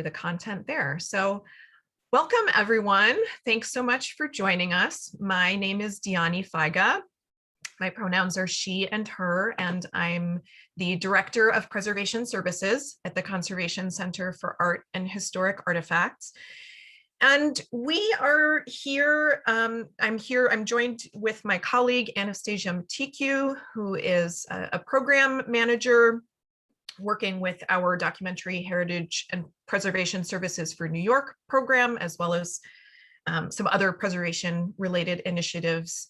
the content there. So welcome everyone. Thanks so much for joining us. My name is Diani Faiga. My pronouns are she and her, and I'm the Director of Preservation Services at the Conservation Center for Art and Historic Artifacts. And we are here, I'm joined with my colleague, Anastasia Matikiu, who is a program manager working with our Documentary Heritage and Preservation Services for New York program, as well as some other preservation related initiatives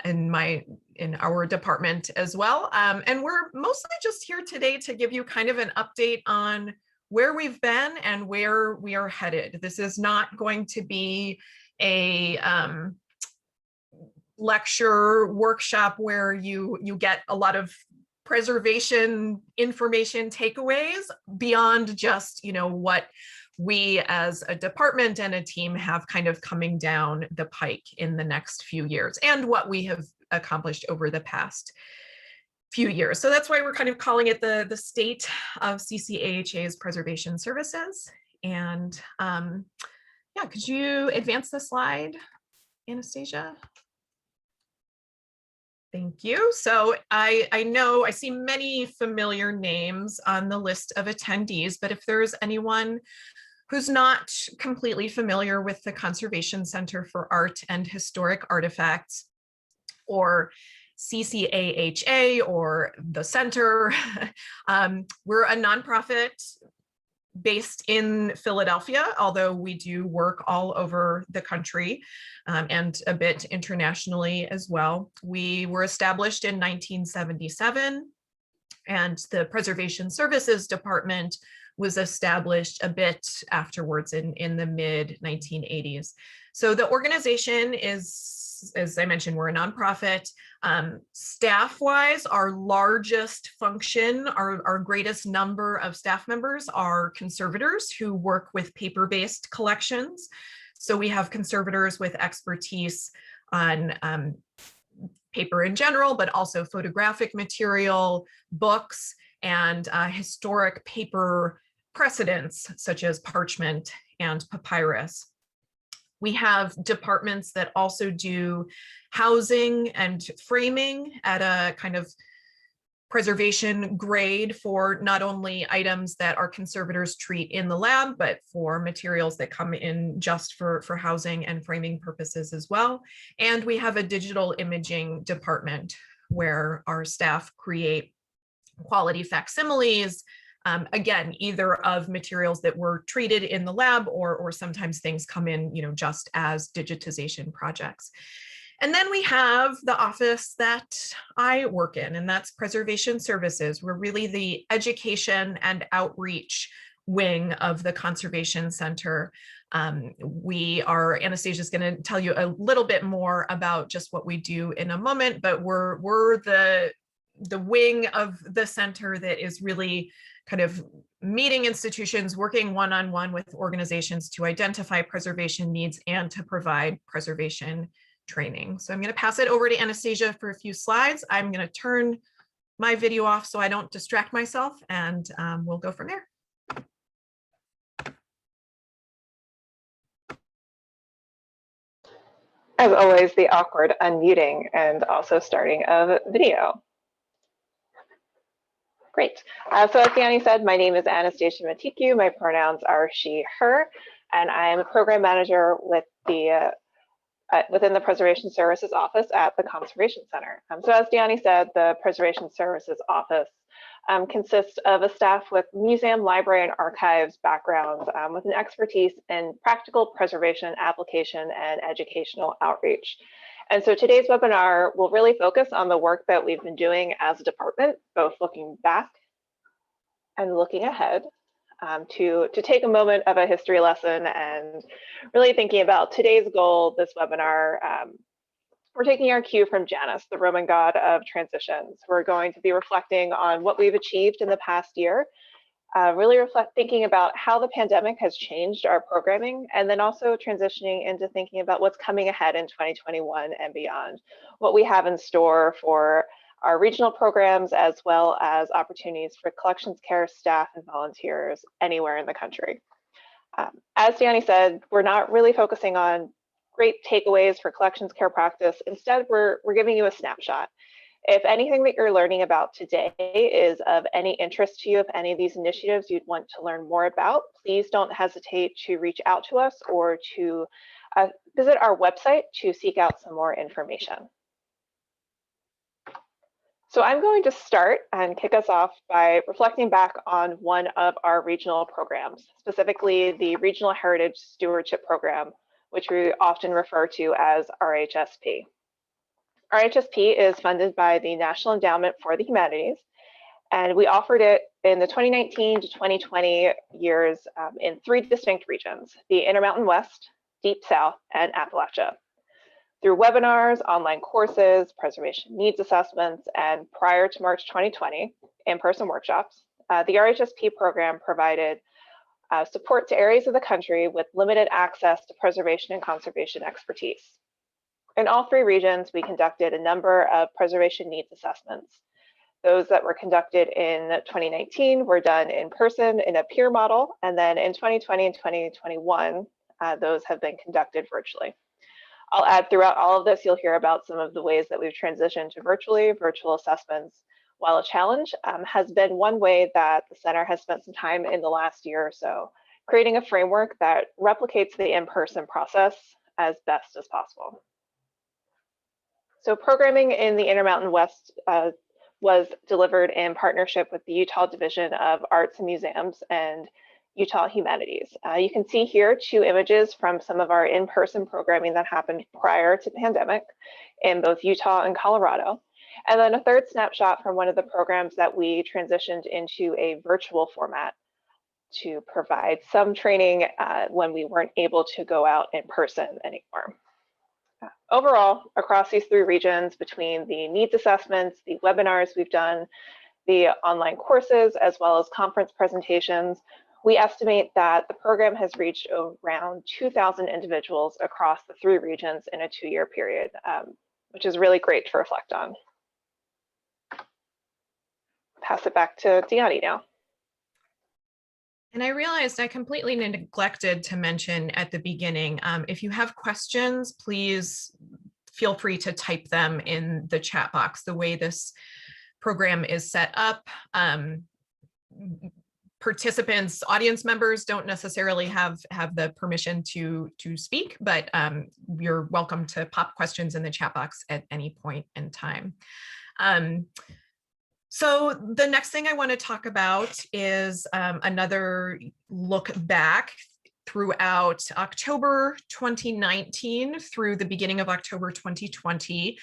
in our department as well. And we're mostly just here today to give you kind of an update on where we've been and where we are headed. This is not going to be a lecture workshop where you get a lot of preservation information takeaways beyond just, what we as a department and a team have kind of coming down the pike in the next few years and what we have accomplished over the past few years. So that's why we're kind of calling it the state of CCAHA's preservation services. And yeah, could you advance the slide, Anastasia? Thank you. So I know I see many familiar names on the list of attendees, but if there's anyone who's not completely familiar with the Conservation Center for Art and Historic Artifacts, or CCAHA, or the center, we're a nonprofit based in Philadelphia, although we do work all over the country and a bit internationally as well. We were established in 1977, and the Preservation Services Department was established a bit afterwards in the mid 1980s. So the organization is, as I mentioned, we're a nonprofit. Staff-wise, our largest function, our greatest number of staff members are conservators who work with paper-based collections. So we have conservators with expertise on paper in general, but also photographic material, books, and historic paper precedents such as parchment and papyrus. We have departments that also do housing and framing at a kind of preservation grade for not only items that our conservators treat in the lab, but for materials that come in just for housing and framing purposes as well. And we have a digital imaging department where our staff create quality facsimiles, again, either of materials that were treated in the lab, or sometimes things come in, just as digitization projects. And then we have the office that I work in, and that's Preservation Services. We're really the education and outreach wing of the Conservation Center. Anastasia is going to tell you a little bit more about just what we do in a moment, but we're the wing of the center that is really kind of meeting institutions, working one-on-one with organizations to identify preservation needs and to provide preservation training. So I'm going to pass it over to Anastasia for a few slides. I'm going to turn my video off so I don't distract myself, and we'll go from there. As always, the awkward unmuting and also starting of video. Great. So as Diani said, my name is Anastasia Matikiu. My pronouns are she, her, and I am a program manager with within the Preservation Services Office at the Conservation Center. So as Diani said, the Preservation Services Office consists of a staff with museum, library, and archives backgrounds with an expertise in practical preservation, application, and educational outreach. And so today's webinar will really focus on the work that we've been doing as a department, both looking back and looking ahead, to take a moment of a history lesson and really thinking about today's goal. This webinar, we're taking our cue from Janus, the Roman god of transitions. We're going to be reflecting on what we've achieved in the past year, really thinking about how the pandemic has changed our programming, and then also transitioning into thinking about what's coming ahead in 2021 and beyond, what we have in store for our regional programs, as well as opportunities for collections care staff and volunteers anywhere in the country. As Deannie said, we're not really focusing on great takeaways for collections care practice. Instead, we're giving you a snapshot. If anything that you're learning about today is of any interest to you, if any of these initiatives you'd want to learn more about, please don't hesitate to reach out to us or to visit our website to seek out some more information. So I'm going to start and kick us off by reflecting back on one of our regional programs, specifically the Regional Heritage Stewardship Program, which we often refer to as RHSP. RHSP is funded by the National Endowment for the Humanities, and we offered it in the 2019 to 2020 years in 3 distinct regions, the Intermountain West, Deep South, and Appalachia. Through webinars, online courses, preservation needs assessments, and prior to March 2020, in-person workshops, the RHSP program provided support to areas of the country with limited access to preservation and conservation expertise. In all 3 regions, we conducted a number of preservation needs assessments. Those that were conducted in 2019 were done in person in a peer model, and then in 2020 and 2021, those have been conducted virtually. I'll add throughout all of this, you'll hear about some of the ways that we've transitioned to virtual assessments. While a challenge has been one way that the center has spent some time in the last year or so, creating a framework that replicates the in-person process as best as possible. So programming in the Intermountain West was delivered in partnership with the Utah Division of Arts and Museums and Utah Humanities. You can see here 2 images from some of our in-person programming that happened prior to the pandemic in both Utah and Colorado. And then a 3rd snapshot from one of the programs that we transitioned into a virtual format to provide some training when we weren't able to go out in person anymore. Overall, across these 3 regions, between the needs assessments, the webinars we've done, the online courses, as well as conference presentations, we estimate that the program has reached around 2,000 individuals across the 3 regions in a 2-year period, which is really great to reflect on. Pass it back to Deannie now. And I realized I completely neglected to mention at the beginning, if you have questions, please feel free to type them in the chat box. The way this program is set up, participants, audience members don't necessarily have the permission to speak, but you're welcome to pop questions in the chat box at any point in time. So the next thing I want to talk about is another look back throughout October 2019 through the beginning of October 2020.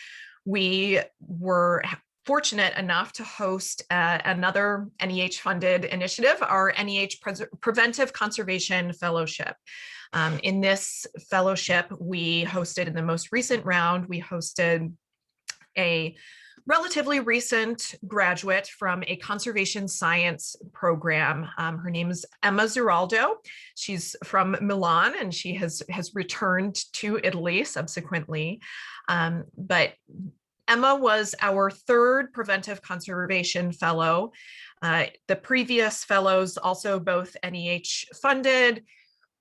We were fortunate enough to host another NEH-funded initiative, our NEH Preventive Conservation Fellowship. In this fellowship, we hosted in the most recent round, we hosted a relatively recent graduate from a conservation science program. Her name is Emma Ziraldo. She's from Milan and she has returned to Italy subsequently. But Emma was our 3rd preventive conservation fellow. The previous fellows, also both NEH funded,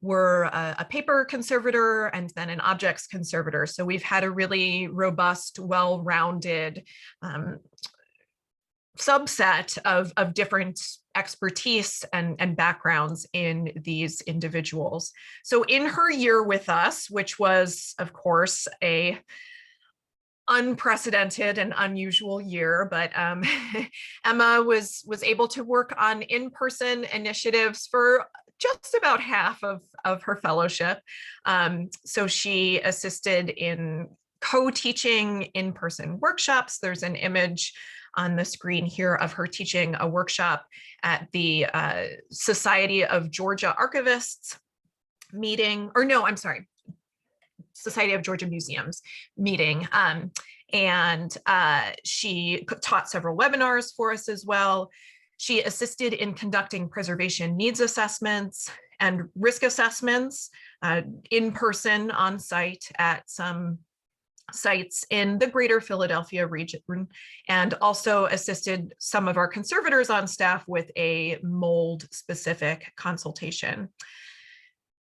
were a paper conservator and then an objects conservator. So we've had a really robust, well-rounded subset of different expertise and backgrounds in these individuals. So in her year with us, which was, of course, a unprecedented and unusual year, but Emma was able to work on in-person initiatives for just about half of her fellowship. So she assisted in co-teaching in-person workshops. There's an image on the screen here of her teaching a workshop at the Society of Georgia Archivists meeting, or no, I'm sorry, Society of Georgia Museums meeting. And she taught several webinars for us as well. She assisted in conducting preservation needs assessments and risk assessments in person on site at some sites in the greater Philadelphia region, and also assisted some of our conservators on staff with a mold specific consultation.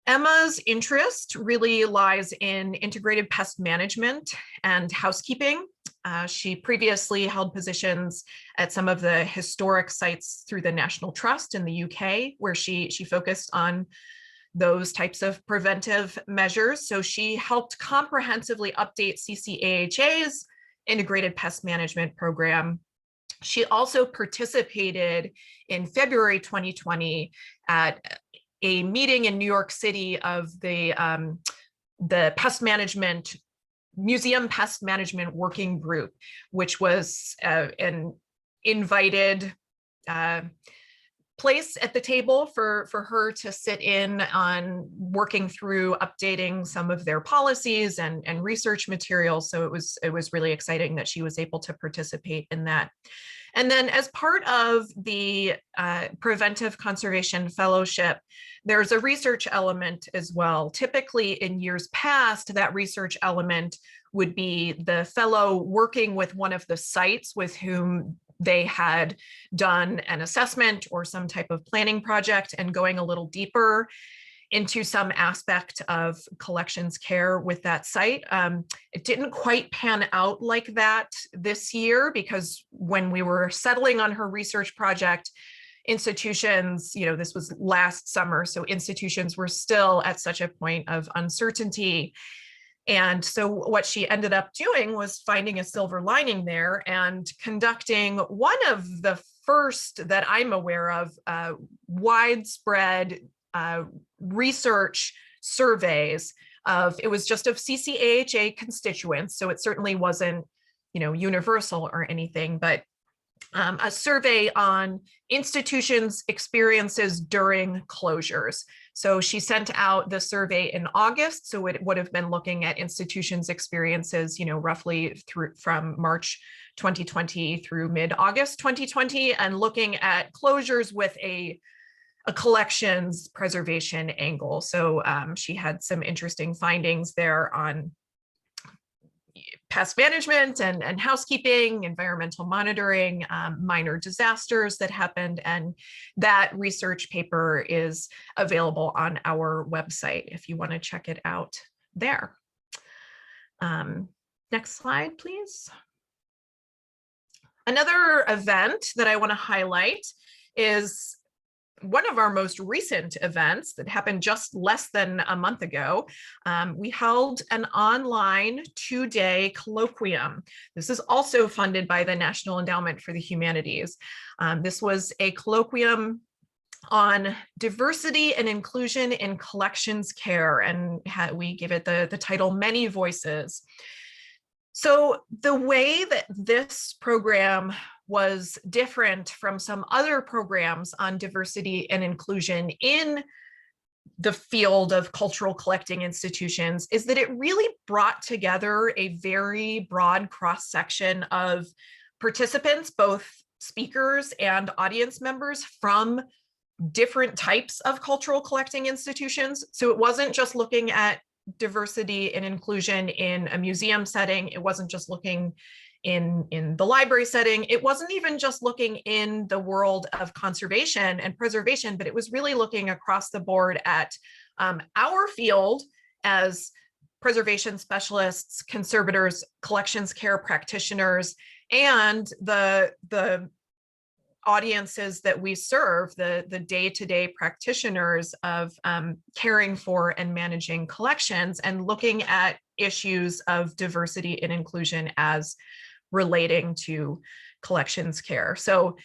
Emma's interest really lies in integrated pest management and housekeeping. She previously held positions at some of the historic sites through the National Trust in the UK, where she focused on those types of preventive measures. So she helped comprehensively update CCAHA's integrated pest management program. She also participated in February 2020 at a meeting in New York City of the pest management, Museum Pest Management Working Group, which was an invited place at the table for her to sit in on working through updating some of their policies and research materials. So it was really exciting that she was able to participate in that. And then as part of the Preventive Conservation Fellowship, there's a research element as well. Typically in years past, that research element would be the fellow working with one of the sites with whom they had done an assessment or some type of planning project and going a little deeper into some aspect of collections care with that site. It didn't quite pan out like that this year, because when we were settling on her research project, institutions, this was last summer, so institutions were still at such a point of uncertainty. And so what she ended up doing was finding a silver lining there and conducting one of the first that I'm aware of widespread research surveys of, it was just of CCAHA constituents, so it certainly wasn't, universal or anything, but a survey on institutions' experiences during closures. So she sent out the survey in August, so it would have been looking at institutions' experiences, roughly from March 2020 through mid-August 2020, and looking at closures with a collections preservation angle. So she had some interesting findings there on pest management and housekeeping, environmental monitoring, minor disasters that happened. And that research paper is available on our website if you want to check it out there. Next slide, please. Another event that I want to highlight is one of our most recent events that happened just less than a month ago. We held an online 2-day colloquium. This is also funded by the National Endowment for the Humanities. This was a colloquium on diversity and inclusion in collections care, and we give it the title Many Voices. So the way that this program was different from some other programs on diversity and inclusion in the field of cultural collecting institutions is that it really brought together a very broad cross-section of participants, both speakers and audience members from different types of cultural collecting institutions. So it wasn't just looking at diversity and inclusion in a museum setting. It wasn't just looking in the library setting. It wasn't even just looking in the world of conservation and preservation, but it was really looking across the board at our field as preservation specialists, conservators, collections care practitioners, and the audiences that we serve, the day-to-day practitioners of caring for and managing collections, and looking at issues of diversity and inclusion as relating to collections care. So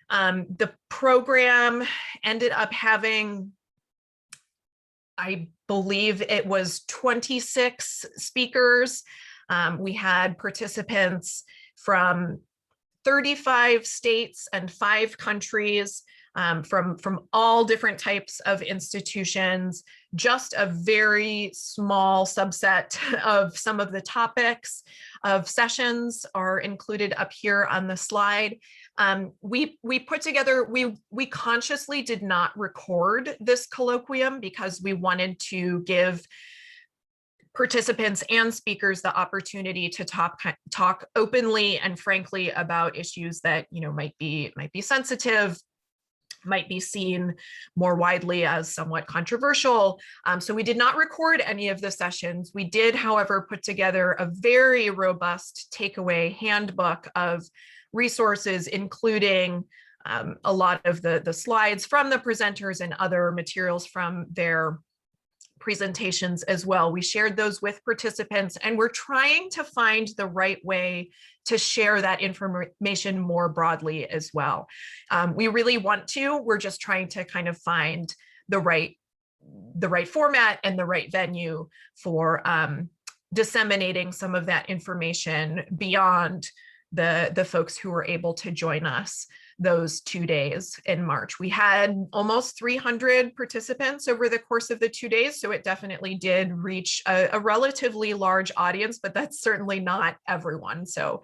the program ended up having, I believe it was 26 speakers. We had participants from 35 states and 5 countries, from all different types of institutions. Just a very small subset of some of the topics of sessions are included up here on the slide. We put together, we consciously did not record this colloquium because we wanted to give participants and speakers the opportunity to talk openly and frankly about issues that might be sensitive might be seen more widely as somewhat controversial. So we did not record any of the sessions. We did, however, put together a very robust takeaway handbook of resources, including a lot of the slides from the presenters and other materials from their presentations as well. We shared those with participants, and we're trying to find the right way to share that information more broadly as well. We really want to, we're just trying to kind of find the right format and the right venue for disseminating some of that information beyond the folks who were able to join us those 2 days in March. We had almost 300 participants over the course of the 2 days, so it definitely did reach a relatively large audience, but that's certainly not everyone. So,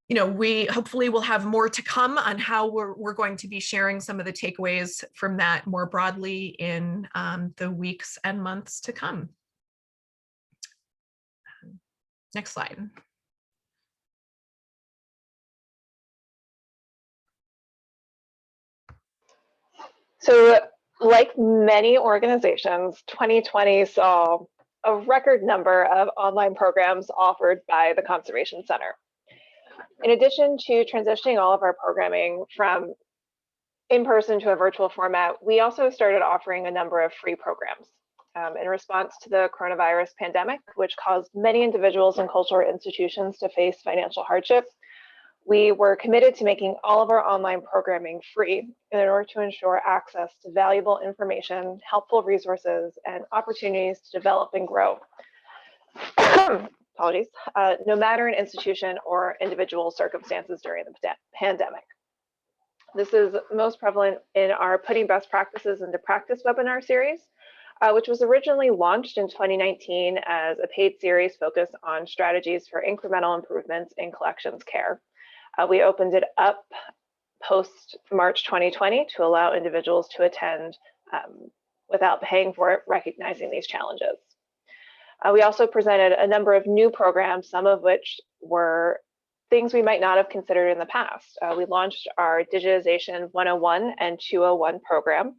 we hopefully will have more to come on how we're going to be sharing some of the takeaways from that more broadly in the weeks and months to come. Next slide. So like many organizations, 2020 saw a record number of online programs offered by the Conservation Center. In addition to transitioning all of our programming from in-person to a virtual format, we also started offering a number of free programs. In response to the coronavirus pandemic, which caused many individuals and cultural institutions to face financial hardship, we were committed to making all of our online programming free in order to ensure access to valuable information, helpful resources, and opportunities to develop and grow. Apologies, no matter an institution or individual circumstances during the pandemic. This is most prevalent in our Putting Best Practices into Practice webinar series, which was originally launched in 2019 as a paid series focused on strategies for incremental improvements in collections care. We opened it up post March 2020 to allow individuals to attend without paying for it, recognizing these challenges. We also presented a number of new programs, some of which were things we might not have considered in the past. We launched our Digitization 101 and 201 program,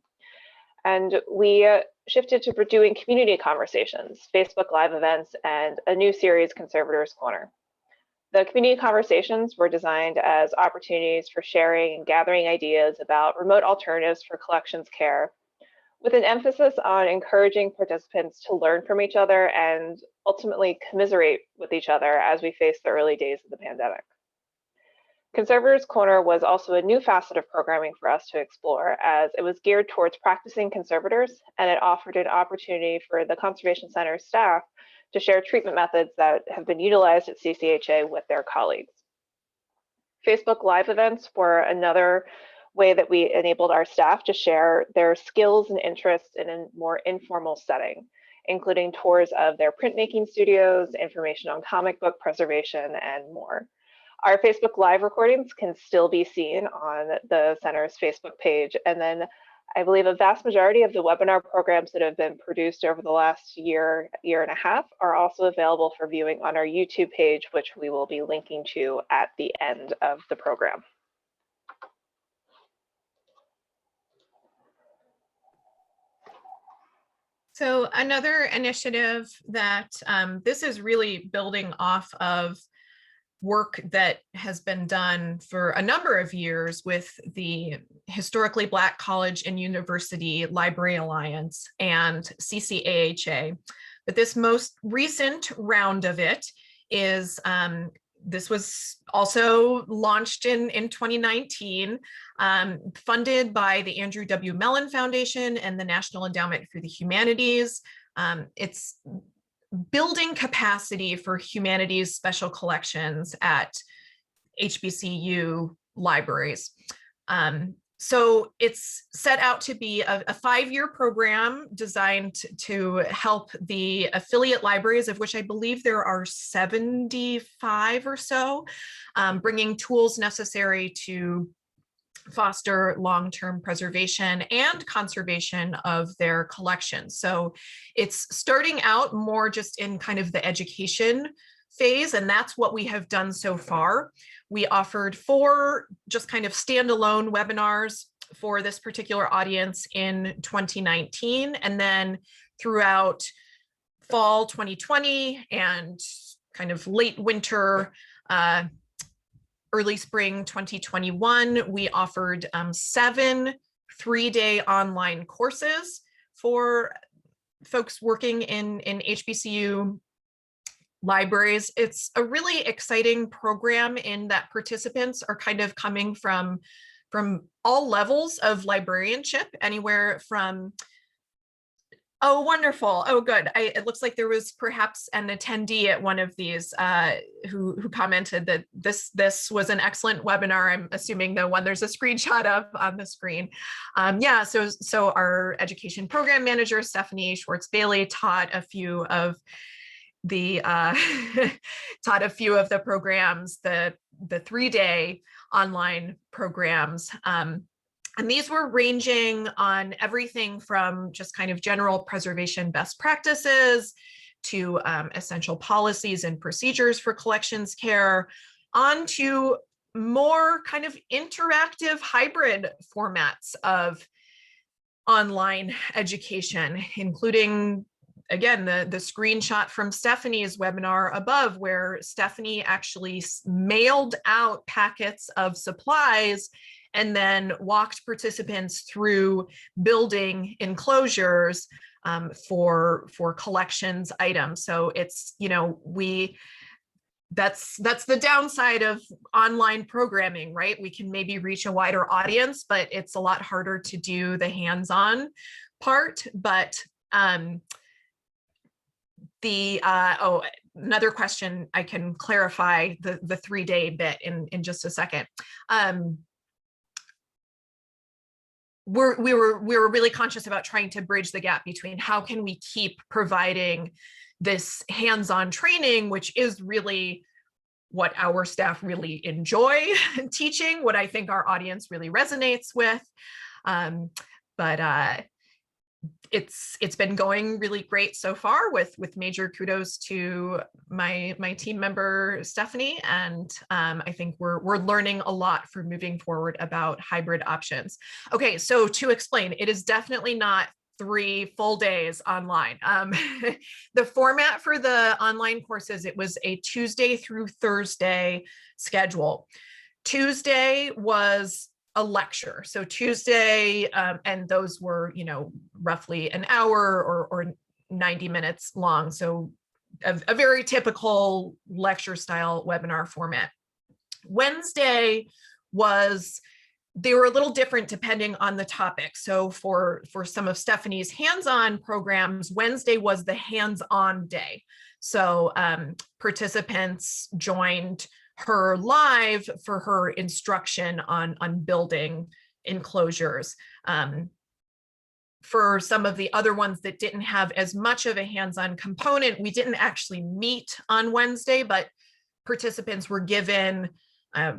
and we shifted to doing community conversations, Facebook Live events, and a new series, Conservators Corner. The community conversations were designed as opportunities for sharing and gathering ideas about remote alternatives for collections care, with an emphasis on encouraging participants to learn from each other and ultimately commiserate with each other as we face the early days of the pandemic. Conservators Corner was also a new facet of programming for us to explore, as it was geared towards practicing conservators, and it offered an opportunity for the Conservation Center staff to share treatment methods that have been utilized at CCAHA with their colleagues. Facebook Live events were another way that we enabled our staff to share their skills and interests in a more informal setting, including tours of their printmaking studios, information on comic book preservation, and more. Our Facebook Live recordings can still be seen on the center's Facebook page, and then I believe a vast majority of the webinar programs that have been produced over the last year and a half are also available for viewing on our YouTube page, which we will be linking to at the end of the program. So another initiative that this is really building off of work that has been done for a number of years with the Historically Black College and University Library Alliance and CCAHA. But this most recent round of it is, this was also launched in 2019, funded by the Andrew W. Mellon Foundation and the National Endowment for the Humanities. It's building capacity for humanities special collections at HBCU libraries. So it's set out to be a 5-year program designed to help the affiliate libraries, of which I believe there are 75 or so, bringing tools necessary to foster long-term preservation and conservation of their collections. So it's starting out more just in kind of the education phase, and that's what we have done so far. We offered 4 just kind of standalone webinars for this particular audience in 2019, and then throughout fall 2020 and kind of late winter, early spring 2021, we offered 7 3-day online courses for folks working in HBCU libraries. It's a really exciting program in that participants are kind of coming from all levels of librarianship, anywhere from, oh, wonderful. Oh, good. It looks like there was perhaps an attendee at one of these who commented that this was an excellent webinar. I'm assuming the one there's a screenshot of on the screen. Yeah, so our education program manager, Stephanie Schwartz-Bailey, taught a few of the programs, the 3-day online programs. And these were ranging on everything from just kind of general preservation best practices to essential policies and procedures for collections care, on to more kind of interactive hybrid formats of online education, including, again, the screenshot from Stephanie's webinar above, where Stephanie actually mailed out packets of supplies and then walked participants through building enclosures for collections items. So it's, that's the downside of online programming, right? We can maybe reach a wider audience, but it's a lot harder to do the hands-on part. But another question, I can clarify the 3-day bit in just a second. We were really conscious about trying to bridge the gap between how can we keep providing this hands-on training, which is really what our staff really enjoy teaching, what I think our audience really resonates with. But it's been going really great so far, with major kudos to my team member Stephanie, and I think we're learning a lot for moving forward about hybrid options. Okay, so to explain, it is definitely not 3 full days online. The format for the online courses, it was a Tuesday through Thursday schedule. Tuesday was a lecture. So Tuesday, and those were, roughly an hour or 90 minutes long. So a very typical lecture style webinar format. Wednesday they were a little different depending on the topic. So for some of Stephanie's hands-on programs, Wednesday was the hands-on day. So participants joined her live for her instruction on building enclosures. For some of the other ones that didn't have as much of a hands-on component, we didn't actually meet on Wednesday, but participants were given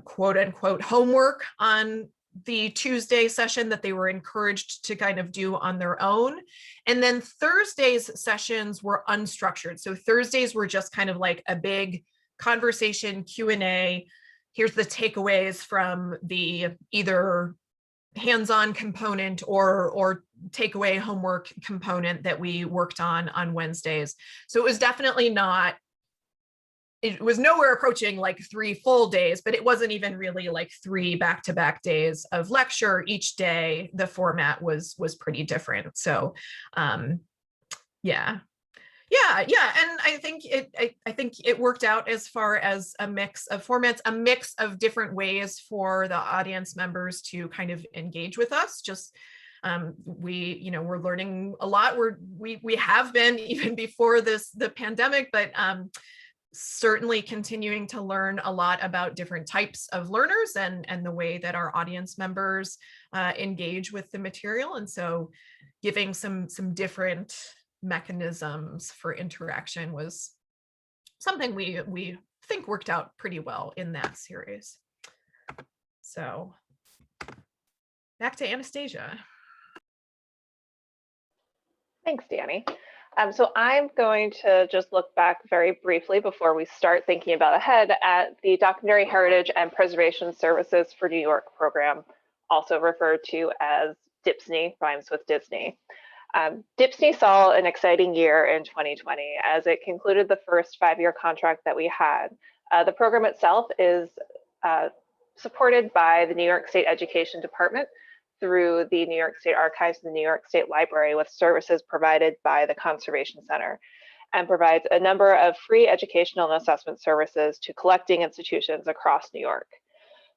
quote unquote homework on the Tuesday session that they were encouraged to kind of do on their own. And then Thursday's sessions were unstructured. So Thursdays were just kind of like a big conversation Q&A. Here's the takeaways from the either hands-on component or takeaway homework component that we worked on Wednesdays. So it was definitely not, it was nowhere approaching like 3 full days, but it wasn't even really like 3 back-to-back days of lecture. Each day, the format was pretty different. So yeah. And I think it worked out as far as a mix of formats, a mix of different ways for the audience members to kind of engage with us. Just we're learning a lot. We have been even before the pandemic, but certainly continuing to learn a lot about different types of learners and the way that our audience members engage with the material. And so giving some different mechanisms for interaction was something we think worked out pretty well in that series. So back to Anastasia. Thanks, Danny. So I'm going to just look back very briefly before we start thinking about ahead at the Doctrinary Heritage and Preservation Services for New York program, also referred to as DHPSNY, rhymes with Disney. DHPSNY saw an exciting year in 2020 as it concluded the first 5-year contract that we had. The program itself is supported by the New York State Education Department through the New York State Archives and the New York State Library, with services provided by the Conservation Center, and provides a number of free educational and assessment services to collecting institutions across New York.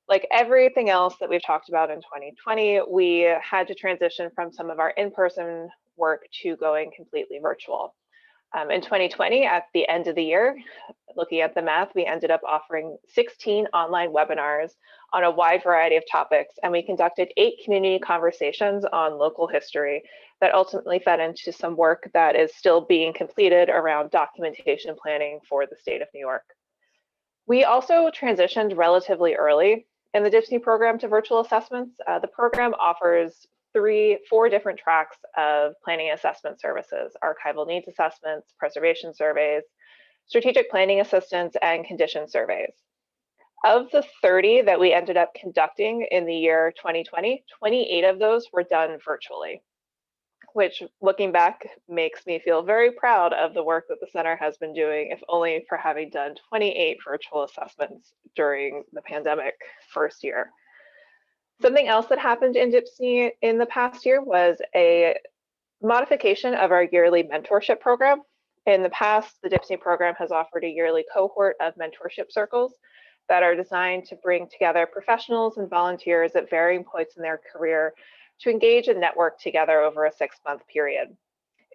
Like everything else that we've talked about in 2020, we had to transition from some of our in-person work to going completely virtual. In 2020, at the end of the year, looking at the math, we ended up offering 16 online webinars on a wide variety of topics, and we conducted 8 community conversations on local history that ultimately fed into some work that is still being completed around documentation planning for the state of New York. We also transitioned relatively early in the DHPSNY program to virtual assessments. The program offers 4 different tracks of planning assessment services: archival needs assessments, preservation surveys, strategic planning assistance, and condition surveys. Of the 30 that we ended up conducting in the year 2020, 28 of those were done virtually, which, looking back, makes me feel very proud of the work that the center has been doing, if only for having done 28 virtual assessments during the pandemic first year. Something else that happened in DHPSNY in the past year was a modification of our yearly mentorship program. In the past, the DHPSNY program has offered a yearly cohort of mentorship circles that are designed to bring together professionals and volunteers at varying points in their career to engage and network together over a 6-month period.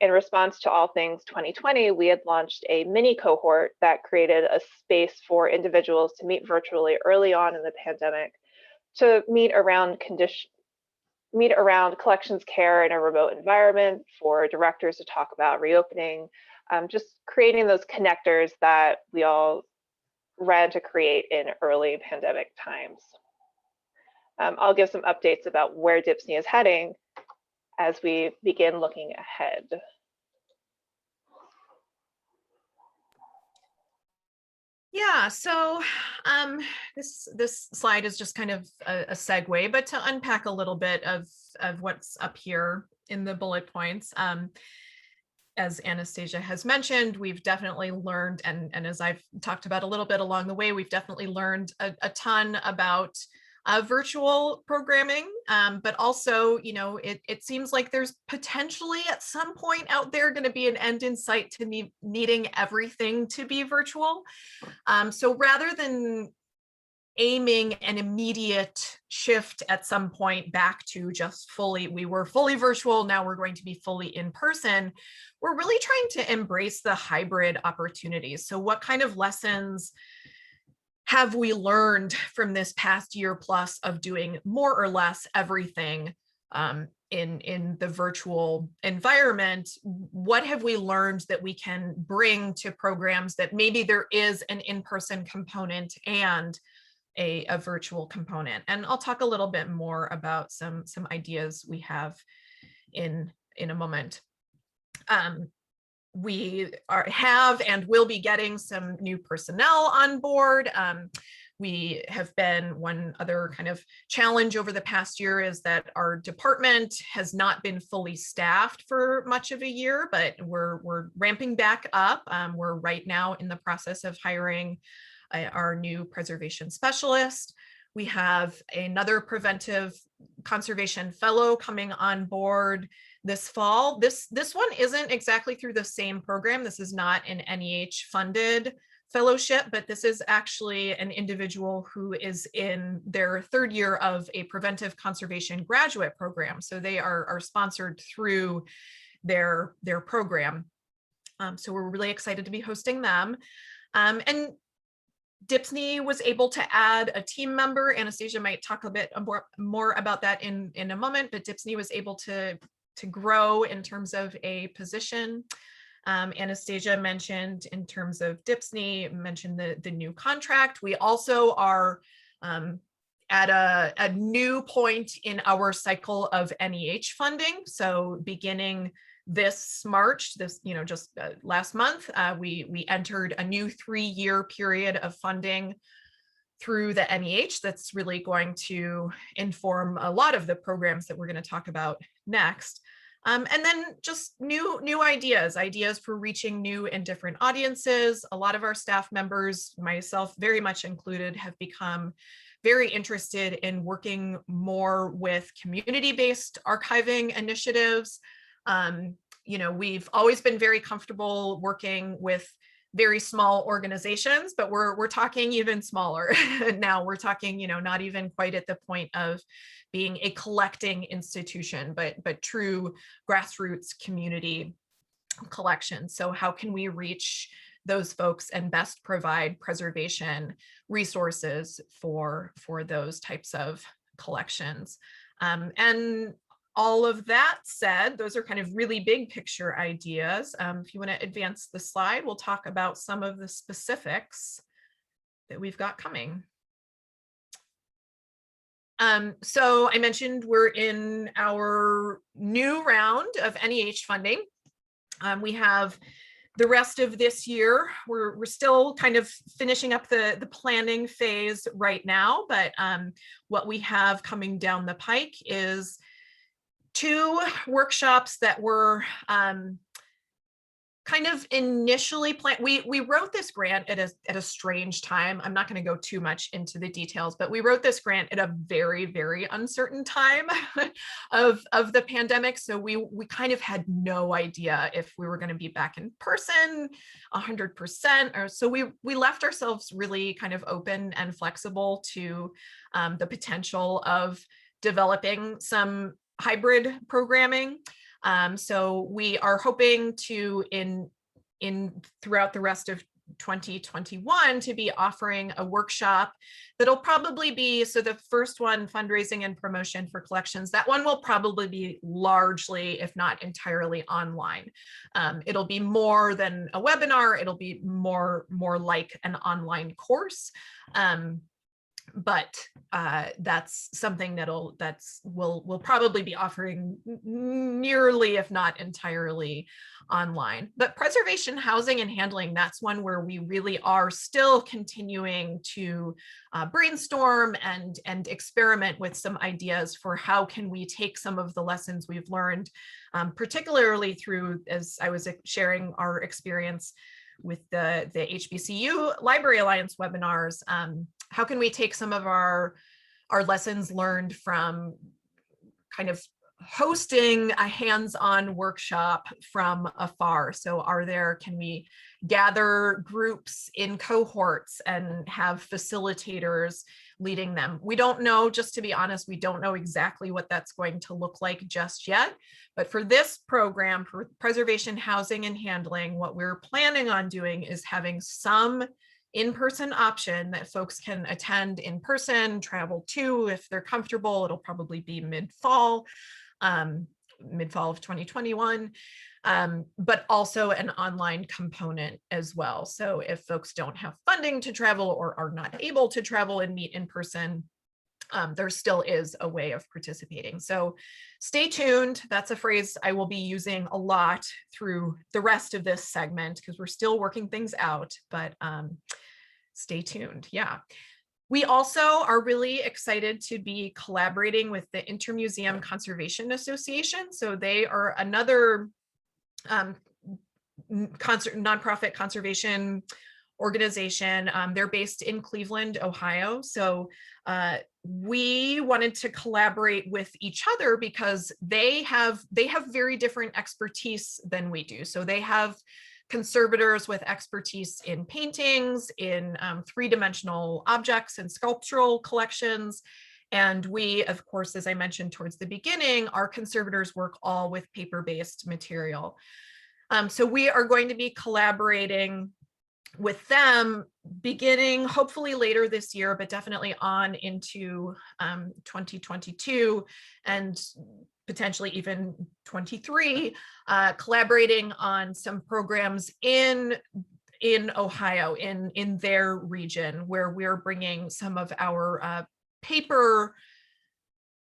In response to all things 2020, we had launched a mini cohort that created a space for individuals to meet virtually early on in the pandemic, to meet around collections care in a remote environment, for directors to talk about reopening, just creating those connectors that we all ran to create in early pandemic times. I'll give some updates about where DHPSNY is heading as we begin looking ahead. Yeah, so this slide is just kind of a segue, but to unpack a little bit of what's up here in the bullet points. As Anastasia has mentioned, we've definitely learned, and as I've talked about a little bit along the way, we've definitely learned a ton about virtual programming, but also, you know, it seems like there's potentially at some point out there going to be an end in sight to needing everything to be virtual. So rather than aiming an immediate shift at some point back to just we were fully virtual, now we're going to be fully in person, we're really trying to embrace the hybrid opportunities. So what kind of lessons have we learned from this past year plus of doing more or less everything in the virtual environment? What have we learned that we can bring to programs that maybe there is an in-person component and a virtual component? And I'll talk a little bit more about some ideas we have in a moment. We have and will be getting some new personnel on board. We have been, one other kind of challenge over the past year is that our department has not been fully staffed for much of a year, but we're ramping back up. We're right now in the process of hiring our new preservation specialist. We have another preventive conservation fellow coming on board this fall. This one isn't exactly through the same program. This is not an NEH funded fellowship, but this is actually an individual who is in their 3rd year of a preventive conservation graduate program. So they are sponsored through their program. So we're really excited to be hosting them. And DHPSNY was able to add a team member. Anastasia might talk a bit more about that in a moment, but DHPSNY was able to grow in terms of a position. Anastasia mentioned in terms of DHPSNY, mentioned the new contract. We also are at a new point in our cycle of NEH funding. So beginning this March, just last month, we entered a new 3-year period of funding through the NEH that's really going to inform a lot of the programs that we're going to talk about next. And then just new ideas for reaching new and different audiences. A lot of our staff members, myself very much included, have become very interested in working more with community-based archiving initiatives. We've always been very comfortable working with very small organizations, but we're talking even smaller now. We're talking, not even quite at the point of being a collecting institution, but true grassroots community collection. So how can we reach those folks and best provide preservation resources for those types of collections? And all of that said, those are kind of really big picture ideas. If you want to advance the slide, we'll talk about some of the specifics that we've got coming. So I mentioned we're in our new round of NEH funding. We have the rest of this year. We're still kind of finishing up the planning phase right now, but what we have coming down the pike is 2 workshops that were kind of initially planned. We wrote this grant at a strange time. I'm not going to go too much into the details, but we wrote this grant at a very, very uncertain time of the pandemic. So we kind of had no idea if we were going to be back in person 100%, or so we left ourselves really kind of open and flexible to the potential of developing some hybrid programming. So we are hoping to, in throughout the rest of 2021, to be offering a workshop that'll probably be, so the first one, fundraising and promotion for collections, that one will probably be largely, if not entirely, online. It'll be more than a webinar. It'll be more like an online course. But that's something we'll probably be offering nearly, if not entirely, online. But preservation, housing, and handling, that's one where we really are still continuing to brainstorm and experiment with some ideas for how can we take some of the lessons we've learned, particularly through, as I was sharing our experience with the Hbcu Library Alliance webinars. How can we take some of our lessons learned from kind of hosting a hands-on workshop from afar? So can we gather groups in cohorts and have facilitators leading them? We don't know, just to be honest, we don't know exactly what that's going to look like just yet. But for this program, for preservation, housing, and handling, what we're planning on doing is having some in-person option that folks can attend in person, travel to if they're comfortable. It'll probably be mid-fall of 2021, but also an online component as well. So if folks don't have funding to travel or are not able to travel and meet in person, there still is a way of participating. So stay tuned. That's a phrase I will be using a lot through the rest of this segment because we're still working things out, but stay tuned. Yeah. We also are really excited to be collaborating with the Intermuseum Conservation Association. So they are another nonprofit conservation organization. They're based in Cleveland, Ohio. So we wanted to collaborate with each other because they have very different expertise than we do. So they have conservators with expertise in paintings, in 3-dimensional objects and sculptural collections. And we, of course, as I mentioned towards the beginning, our conservators work all with paper-based material. So we are going to be collaborating with them beginning hopefully later this year, but definitely on into 2022 and potentially even 23, collaborating on some programs in Ohio, in their region, where we're bringing some of our paper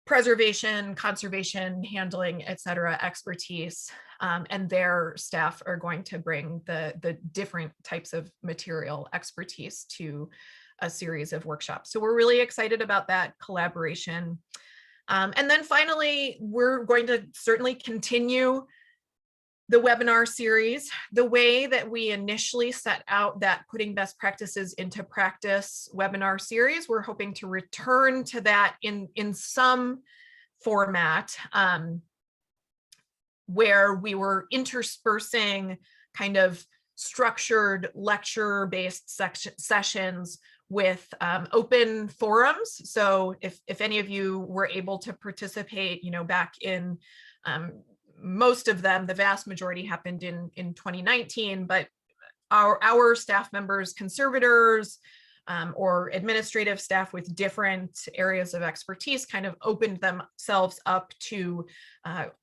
preservation, conservation, handling, et cetera, expertise and their staff are going to bring the different types of material expertise to a series of workshops. So we're really excited about that collaboration. And then finally, we're going to certainly continue the webinar series. The way that we initially set out that putting best practices into practice webinar series, we're hoping to return to that in some format, where we were interspersing kind of structured lecture-based sessions with open forums. So if any of you were able to participate, back in most of them, the vast majority happened in 2019, but our staff members, conservators, or administrative staff with different areas of expertise kind of opened themselves up to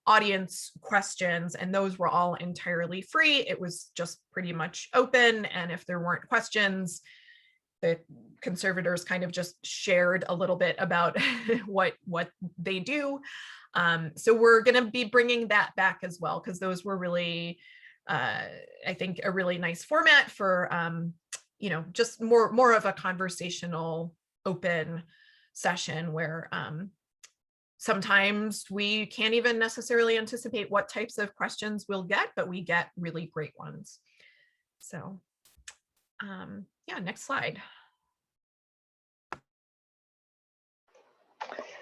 audience questions, and those were all entirely free. It was just pretty much open, and if there weren't questions, the conservators kind of just shared a little bit about what they do. So we're going to be bringing that back as well, because those were really, I think, a really nice format for just more of a conversational open session where sometimes we can't even necessarily anticipate what types of questions we'll get, but we get really great ones. So yeah, next slide.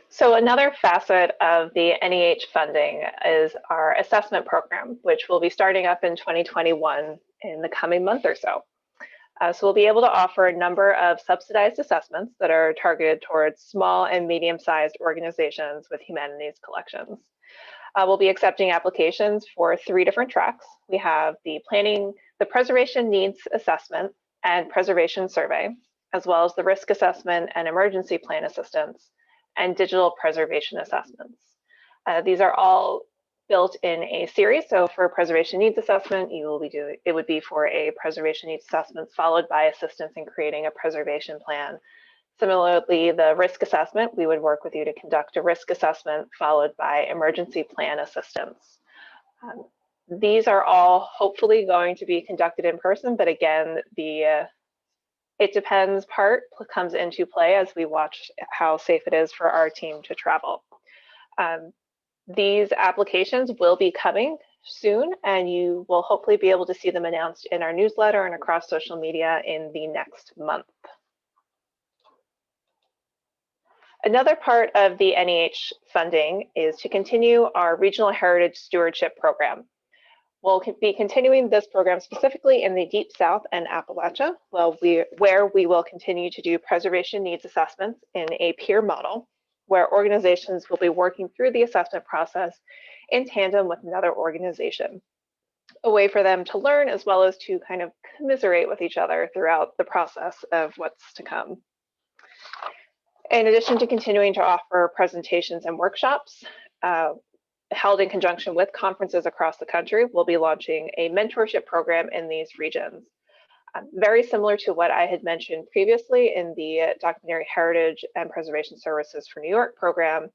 So another facet of the NEH funding is our assessment program, which will be starting up in 2021 in the coming month or so. So we'll be able to offer a number of subsidized assessments that are targeted towards small and medium-sized organizations with humanities collections. We'll be accepting applications for 3 different tracks. We have the preservation needs assessment and preservation survey, as well as the risk assessment and emergency plan assistance, and digital preservation assessments. These are all built in a series. So for a preservation needs assessment, it would be for a preservation needs assessment followed by assistance in creating a preservation plan. Similarly, the risk assessment, we would work with you to conduct a risk assessment followed by emergency plan assistance. These are all hopefully going to be conducted in person, but again, it depends part comes into play as we watch how safe it is for our team to travel. These applications will be coming soon, and you will hopefully be able to see them announced in our newsletter and across social media in the next month. Another part of the NEH funding is to continue our Regional Heritage Stewardship Program. We'll be continuing this program specifically in the Deep South and Appalachia, where we will continue to do preservation needs assessments in a peer model, where organizations will be working through the assessment process in tandem with another organization, a way for them to learn as well as to kind of commiserate with each other throughout the process of what's to come. In addition to continuing to offer presentations and workshops, held in conjunction with conferences across the country, we'll be launching a mentorship program in these regions. Very similar to what I had mentioned previously in the Doctrinary Heritage and Preservation Services for New York program,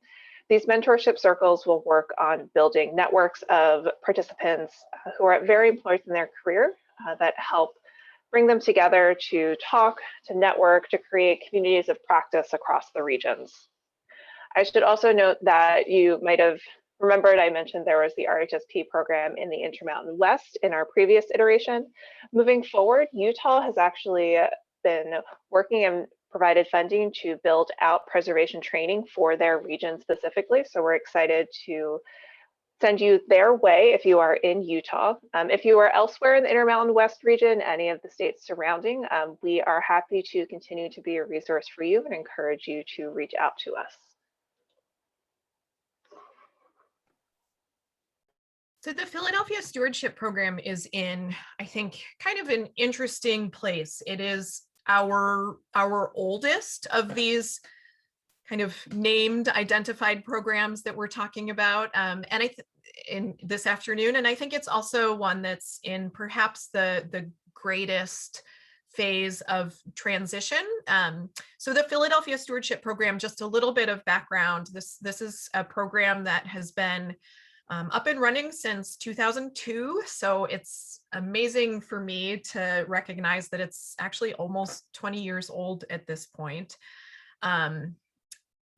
these mentorship circles will work on building networks of participants who are at varying points in their career that help bring them together to talk, to network, to create communities of practice across the regions. I should also note that you might have remembered I mentioned there was the RHSP program in the Intermountain West in our previous iteration. Moving forward, Utah has actually been working and provided funding to build out preservation training for their region specifically. So we're excited to send you their way if you are in Utah. If you are elsewhere in the Intermountain West region, any of the states surrounding, we are happy to continue to be a resource for you and encourage you to reach out to us. So the Philadelphia Stewardship Program is in, I think, kind of an interesting place. It is our oldest of these kind of named, identified programs that we're talking about, in this afternoon. And I think it's also one that's in perhaps the greatest phase of transition. So the Philadelphia Stewardship Program, just a little bit of background. This is a program that has been up and running since 2002. So it's amazing for me to recognize that it's actually almost 20 years old at this point.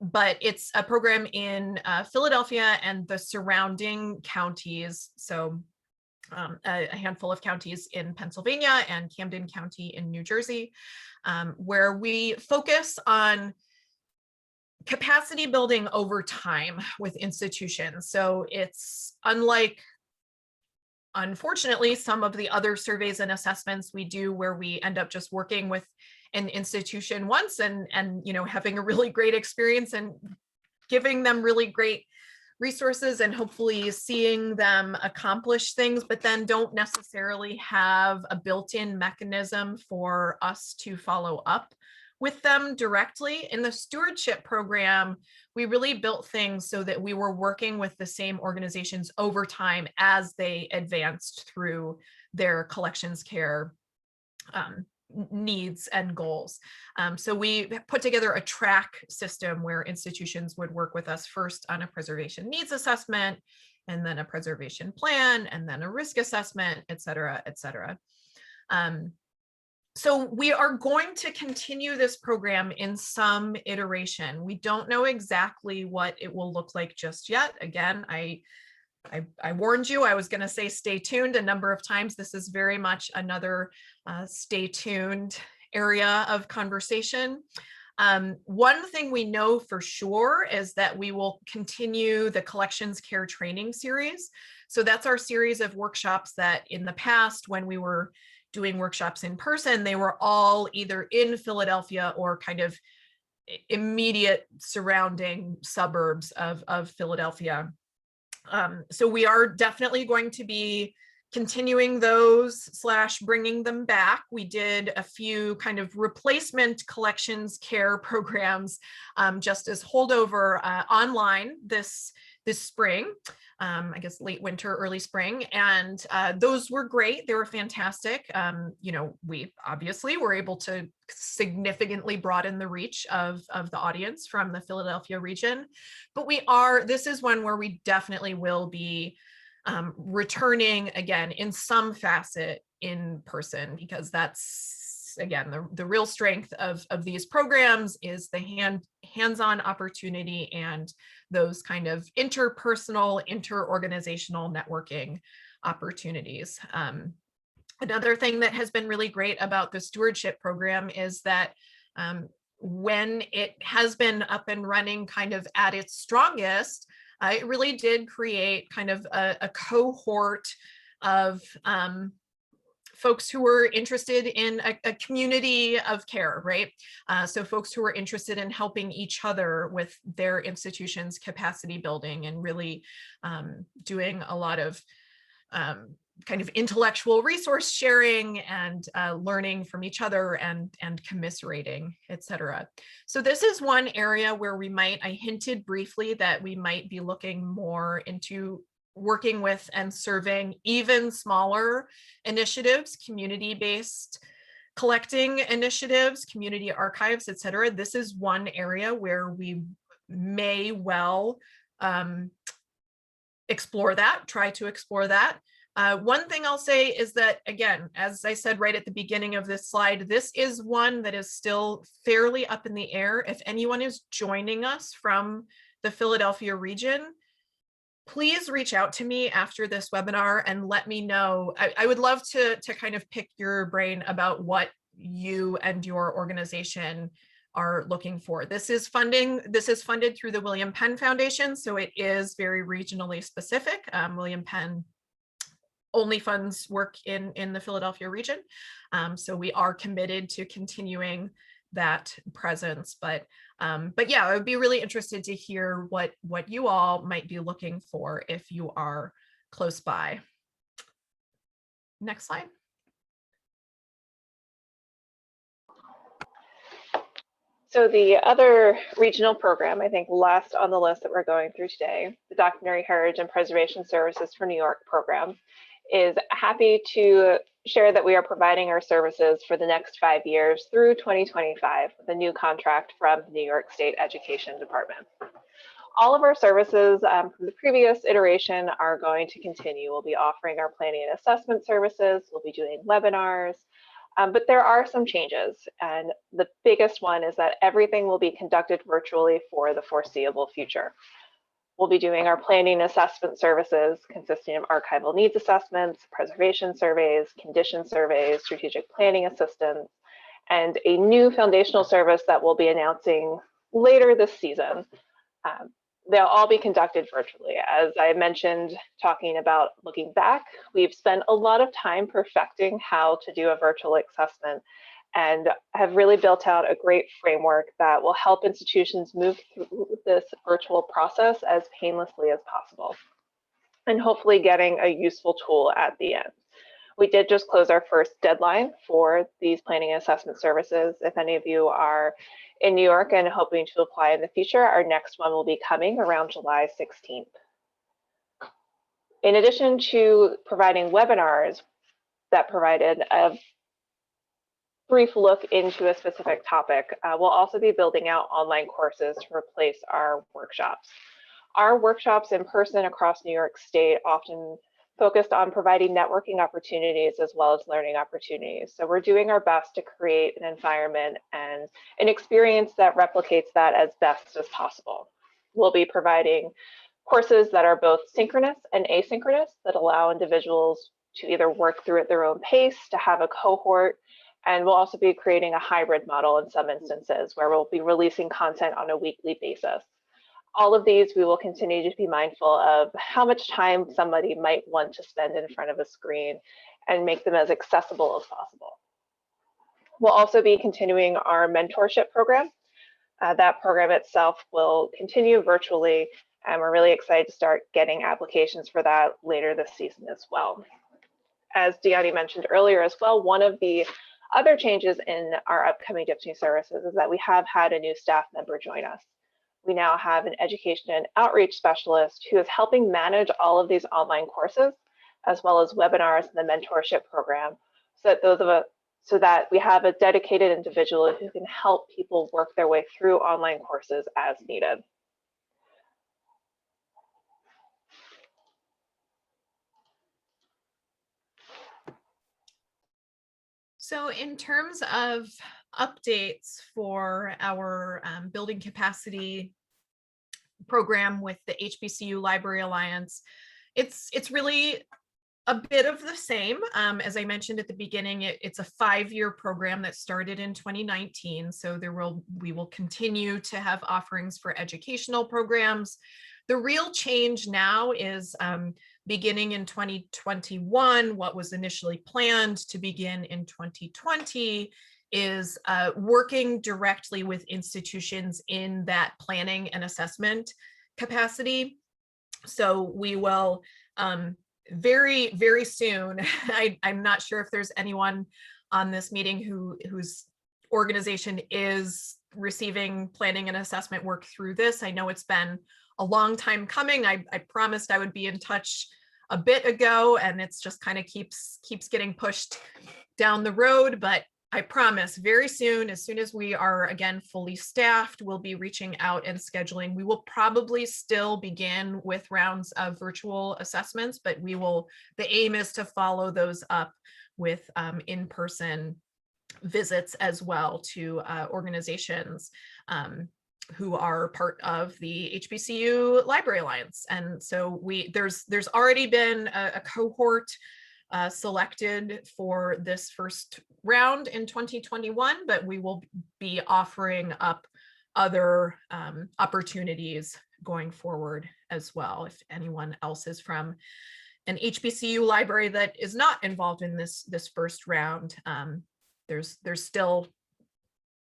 But it's a program in Philadelphia and the surrounding counties. So a handful of counties in Pennsylvania and Camden County in New Jersey, where we focus on capacity building over time with institutions. So it's unlike, unfortunately, some of the other surveys and assessments we do where we end up just working with an institution once and having a really great experience and giving them really great resources and hopefully seeing them accomplish things, but then don't necessarily have a built-in mechanism for us to follow up with them directly. In the stewardship program, we really built things so that we were working with the same organizations over time as they advanced through their collections care needs and goals. So we put together a track system where institutions would work with us first on a preservation needs assessment, and then a preservation plan, and then a risk assessment, et cetera, et cetera. So we are going to continue this program in some iteration. We don't know exactly what it will look like just yet. Again, I warned you, I was going to say stay tuned a number of times. This is very much another stay tuned area of conversation. One thing we know for sure is that we will continue the collections care training series. So that's our series of workshops that in the past, when we were doing workshops in person, they were all either in Philadelphia or kind of immediate surrounding suburbs of Philadelphia. So we are definitely going to be continuing those / bringing them back. We did a few kind of replacement collections care programs just as holdover online this spring, I guess late winter, early spring, and those were great. They were fantastic. We obviously were able to significantly broaden the reach of the audience from the Philadelphia region, but this is one where we definitely will be returning again in some facet in person, because that's, again, the real strength of these programs is the hands-on opportunity and those kind of interpersonal, inter-organizational networking opportunities. Another thing that has been really great about the stewardship program is that when it has been up and running kind of at its strongest, it really did create kind of a cohort of folks who were interested in a community of care, right? So folks who were interested in helping each other with their institution's capacity building and really doing a lot of kind of intellectual resource sharing and learning from each other and commiserating, et cetera. So this is one area where I hinted briefly that we might be looking more into working with and serving even smaller initiatives, community-based collecting initiatives, community archives, et cetera. This is one area where we may well try to explore that. One thing I'll say is that, again, as I said right at the beginning of this slide, this is one that is still fairly up in the air. If anyone is joining us from the Philadelphia region, please reach out to me after this webinar and let me know. I would love to kind of pick your brain about what you and your organization are looking for. This is funded through the William Penn Foundation, so it is very regionally specific. William Penn only funds work in the Philadelphia region. So we are committed to continuing that presence, but yeah, I would be really interested to hear what you all might be looking for if you are close by. Next slide. So the other regional program, I think last on the list that we're going through today, the Doctrinary Heritage and Preservation Services for New York program, is happy to share that we are providing our services for the next 5 years through 2025 with a new contract from the New York State Education Department. All of our services from the previous iteration are going to continue. We'll be offering our planning and assessment services. We'll be doing webinars, but there are some changes. And the biggest one is that everything will be conducted virtually for the foreseeable future. We'll be doing our planning assessment services consisting of archival needs assessments, preservation surveys, condition surveys, strategic planning assistance, and a new foundational service that we'll be announcing later this season. They'll all be conducted virtually. As I mentioned, talking about looking back, we've spent a lot of time perfecting how to do a virtual assessment and have really built out a great framework that will help institutions move through this virtual process as painlessly as possible, and hopefully getting a useful tool at the end. We did just close our first deadline for these planning and assessment services. If any of you are in New York and hoping to apply in the future, our next one will be coming around July 16th. In addition to providing webinars that provided a brief look into a specific topic, we'll also be building out online courses to replace our workshops. Our workshops in person across New York State often focused on providing networking opportunities as well as learning opportunities. So we're doing our best to create an environment and an experience that replicates that as best as possible. We'll be providing courses that are both synchronous and asynchronous that allow individuals to either work through at their own pace, to have a cohort, and we'll also be creating a hybrid model in some instances where we'll be releasing content on a weekly basis. All of these, we will continue to be mindful of how much time somebody might want to spend in front of a screen and make them as accessible as possible. We'll also be continuing our mentorship program. That program itself will continue virtually, and we're really excited to start getting applications for that later this season as well. As Deanne mentioned earlier as well, one of the other changes in our upcoming DHPSNY services is that we have had a new staff member join us. We now have an education and outreach specialist who is helping manage all of these online courses, as well as webinars and the mentorship program, so that we have a dedicated individual who can help people work their way through online courses as needed. So in terms of updates for our building capacity program with the HBCU Library Alliance, it's really a bit of the same. As I mentioned at the beginning, it's a 5-year program that started in 2019. So we will continue to have offerings for educational programs. The real change now is beginning in 2021, what was initially planned to begin in 2020 is working directly with institutions in that planning and assessment capacity. So we will very, very soon, I'm not sure if there's anyone on this meeting whose organization is receiving planning and assessment work through this. I know it's been a long time coming. I promised I would be in touch a bit ago, and it's just kind of keeps getting pushed down the road, but I promise very soon as we are again fully staffed, we'll be reaching out and scheduling. We will probably still begin with rounds of virtual assessments, but the aim is to follow those up with in-person visits as well to organizations who are part of the HBCU Library Alliance. And so there's already been a cohort selected for this first round in 2021, but we will be offering up other opportunities going forward as well. If anyone else is from an HBCU library that is not involved in this first round, there's still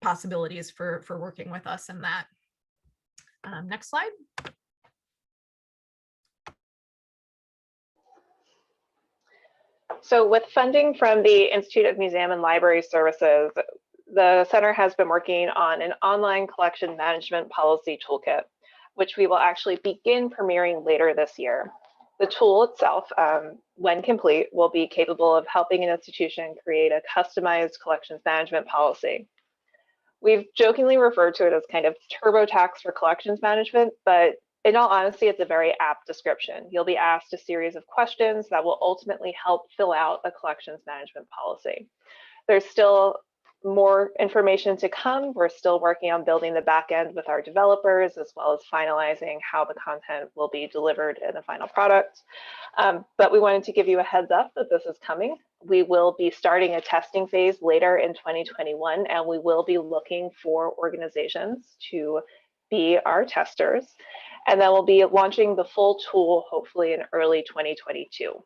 possibilities for working with us in that. Next slide. So with funding from the Institute of Museum and Library Services, the center has been working on an online collection management policy toolkit, which we will actually begin premiering later this year. The tool itself, when complete, will be capable of helping an institution create a customized collections management policy. We've jokingly referred to it as kind of TurboTax for collections management, but in all honesty, it's a very apt description. You'll be asked a series of questions that will ultimately help fill out a collections management policy. There's still more information to come. We're still working on building the back end with our developers, as well as finalizing how the content will be delivered in the final product. But we wanted to give you a heads up that this is coming. We will be starting a testing phase later in 2021, and we will be looking for organizations to be our testers. And then we'll be launching the full tool, hopefully in early 2022.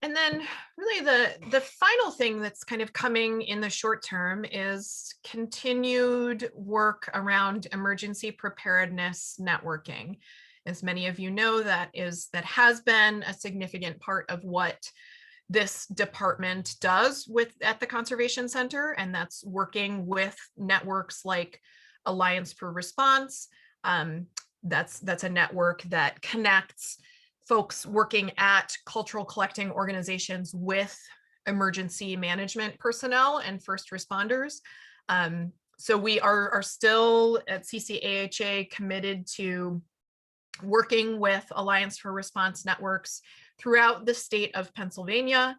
And then really the final thing that's kind of coming in the short term is continued work around emergency preparedness networking. As many of you know, that has been a significant part of what this department does at the Conservation Center, and that's working with networks like Alliance for Response. That's a network that connects folks working at cultural collecting organizations with emergency management personnel and first responders. So we are still at CCAHA committed to working with Alliance for Response networks throughout the state of Pennsylvania.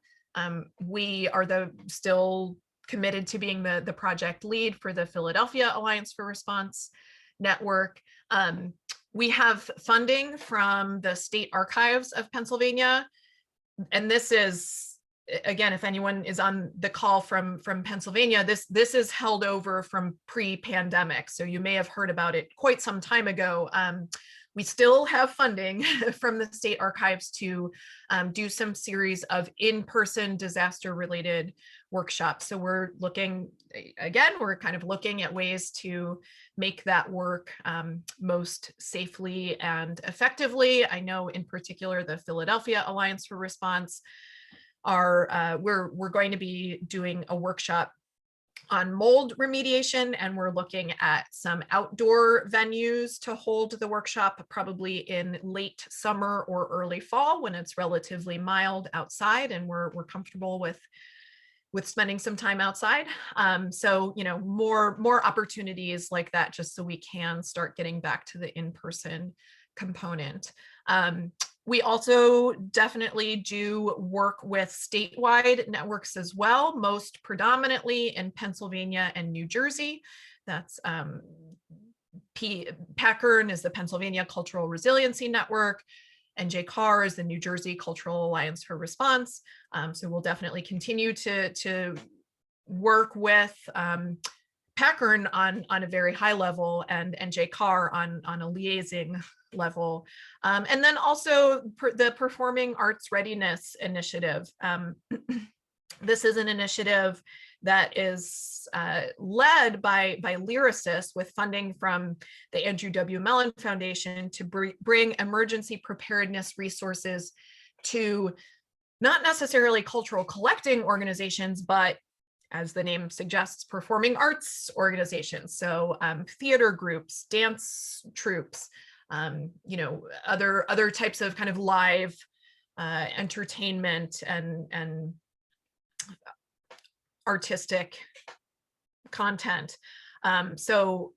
We are still committed to being the project lead for the Philadelphia Alliance for Response network. We have funding from the State Archives of Pennsylvania. And this is, again, if anyone is on the call from Pennsylvania, this is held over from pre-pandemic. So you may have heard about it quite some time ago. We still have funding from the State Archives to do some series of in-person disaster-related workshops. So we're looking, again, we're kind of looking at ways to make that work most safely and effectively. I know in particular the Philadelphia Alliance for Response we're going to be doing a workshop on mold remediation, and we're looking at some outdoor venues to hold the workshop, probably in late summer or early fall when it's relatively mild outside and we're comfortable with spending some time outside. So, you know, more opportunities like that, just so we can start getting back to the in-person component. We also definitely do work with statewide networks as well, most predominantly in Pennsylvania and New Jersey. That's PACRN is the Pennsylvania Cultural Resiliency Network, and JCAR is the New Jersey Cultural Alliance for Response. So we'll definitely continue to work with PACRN on a very high level, and JCAR on a liaising level. And then also the Performing Arts Readiness Initiative. This is an initiative that is led by lyricists with funding from the Andrew W. Mellon Foundation to bring emergency preparedness resources to not necessarily cultural collecting organizations, but as the name suggests, performing arts organizations. So theater groups, dance troupes, you know, other types of kind of live entertainment and artistic content. So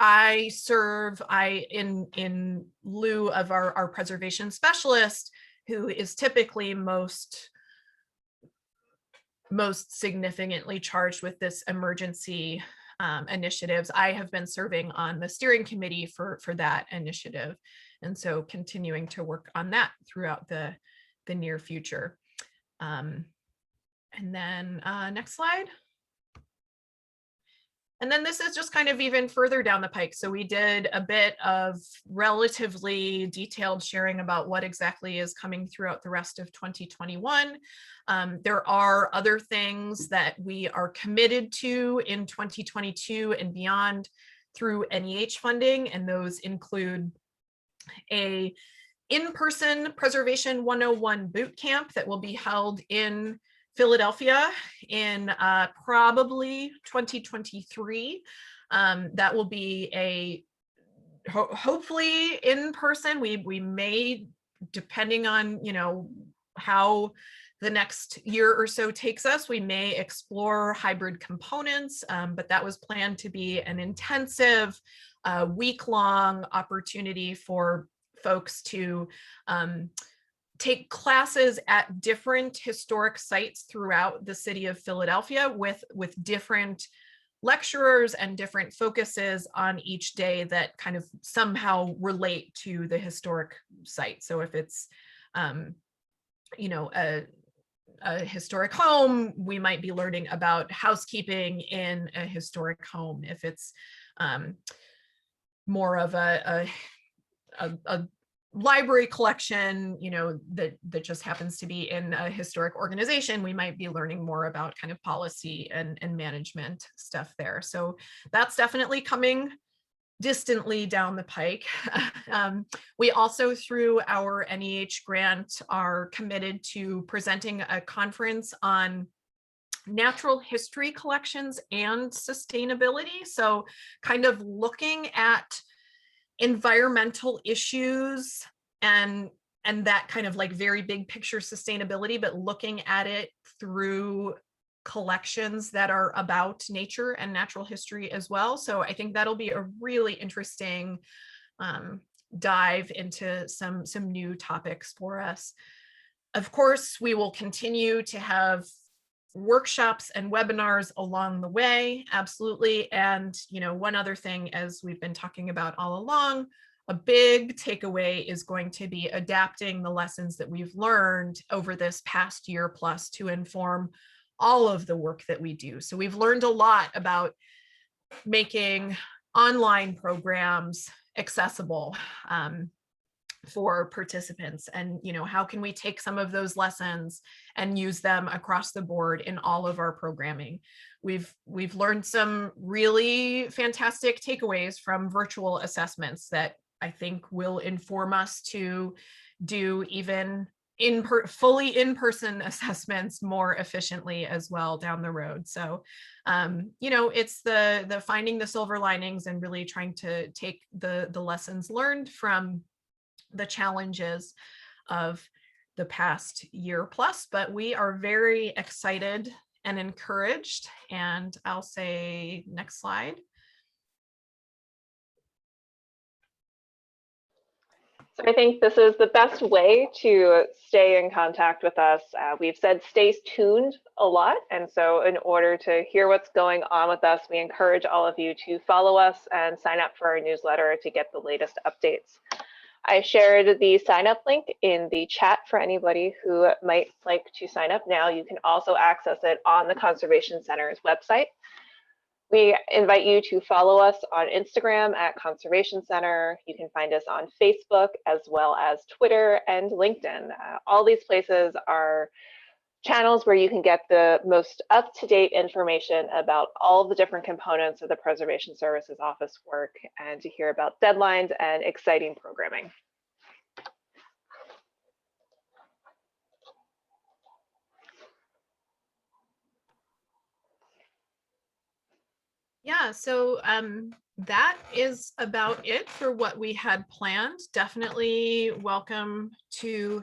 I serve in lieu of our preservation specialist, who is typically most significantly charged with this emergency initiatives. I have been serving on the steering committee for that initiative, and so continuing to work on that throughout the near future. And then next slide. And then this is just kind of even further down the pike. So we did a bit of relatively detailed sharing about what exactly is coming throughout the rest of 2021. There are other things that we are committed to in 2022 and beyond through NEH funding, and those include a in-person Preservation 101 boot camp that will be held in Philadelphia in probably 2023. That will be hopefully in person. We may, depending on, you know, how the next year or so takes us. We may explore hybrid components, but that was planned to be an intensive week-long opportunity for folks to take classes at different historic sites throughout the city of Philadelphia with different lecturers and different focuses on each day that kind of somehow relate to the historic site. So if it's, you know, a historic home, we might be learning about housekeeping in a historic home. If it's more of a library collection, you know, that just happens to be in a historic organization, we might be learning more about kind of policy and management stuff there. So that's definitely coming distantly down the pike. We also, through our NEH grant, are committed to presenting a conference on natural history collections and sustainability. So kind of looking at environmental issues and that kind of like very big picture sustainability, but looking at it through collections that are about nature and natural history as well. So I think that'll be a really interesting dive into some new topics for us. Of course, we will continue to have workshops and webinars along the way, absolutely. And, you know, one other thing, as we've been talking about all along, a big takeaway is going to be adapting the lessons that we've learned over this past year plus to inform all of the work that we do. So we've learned a lot about making online programs accessible for participants, and, you know, how can we take some of those lessons and use them across the board in all of our programming. We've learned some really fantastic takeaways from virtual assessments that I think will inform us to do even fully in-person assessments more efficiently as well down the road. So, you know, it's the finding the silver linings and really trying to take the lessons learned from the challenges of the past year plus, but we are very excited and encouraged. And I'll say next slide. So I think this is the best way to stay in contact with us. We've said stay tuned a lot. And so in order to hear what's going on with us, we encourage all of you to follow us and sign up for our newsletter to get the latest updates. I shared the sign up link in the chat for anybody who might like to sign up now. You can also access it on the Conservation Center's website. We invite you to follow us on Instagram at Conservation Center. You can find us on Facebook as well as Twitter and LinkedIn. All these places are channels where you can get the most up-to-date information about all the different components of the Preservation Services Office work and to hear about deadlines and exciting programming. Yeah, so that is about it for what we had planned. Definitely welcome to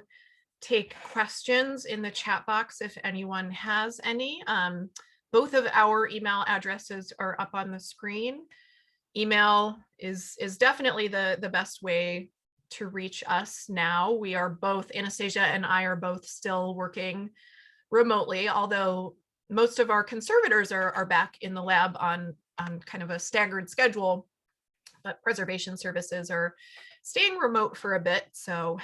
take questions in the chat box if anyone has any. Both of our email addresses are up on the screen. Email is definitely the best way to reach us now. We are both, Anastasia and I are both still working remotely, although most of our conservators are back in the lab on kind of a staggered schedule, but preservation services are staying remote for a bit. So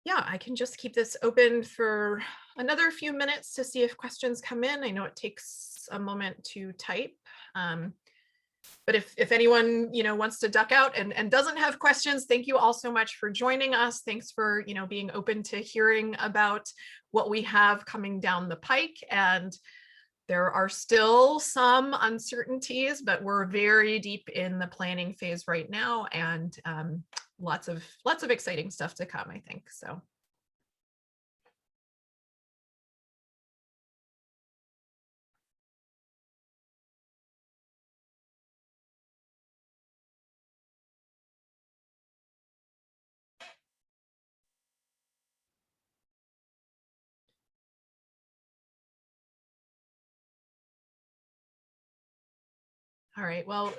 yeah, I can just keep this open for another few minutes to see if questions come in. I know it takes a moment to type, but if anyone, you know, wants to duck out and doesn't have questions, thank you all so much for joining us. Thanks for, you know, being open to hearing about what we have coming down the pike. And there are still some uncertainties, but we're very deep in the planning phase right now, and lots of exciting stuff to come, I think. So. All right, well,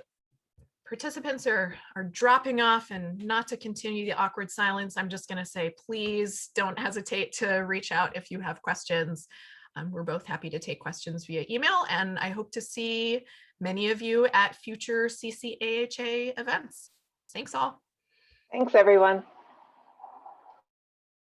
participants are dropping off, and not to continue the awkward silence, I'm just going to say, please don't hesitate to reach out if you have questions. We're both happy to take questions via email, and I hope to see many of you at future CCAHA events. Thanks all. Thanks, everyone.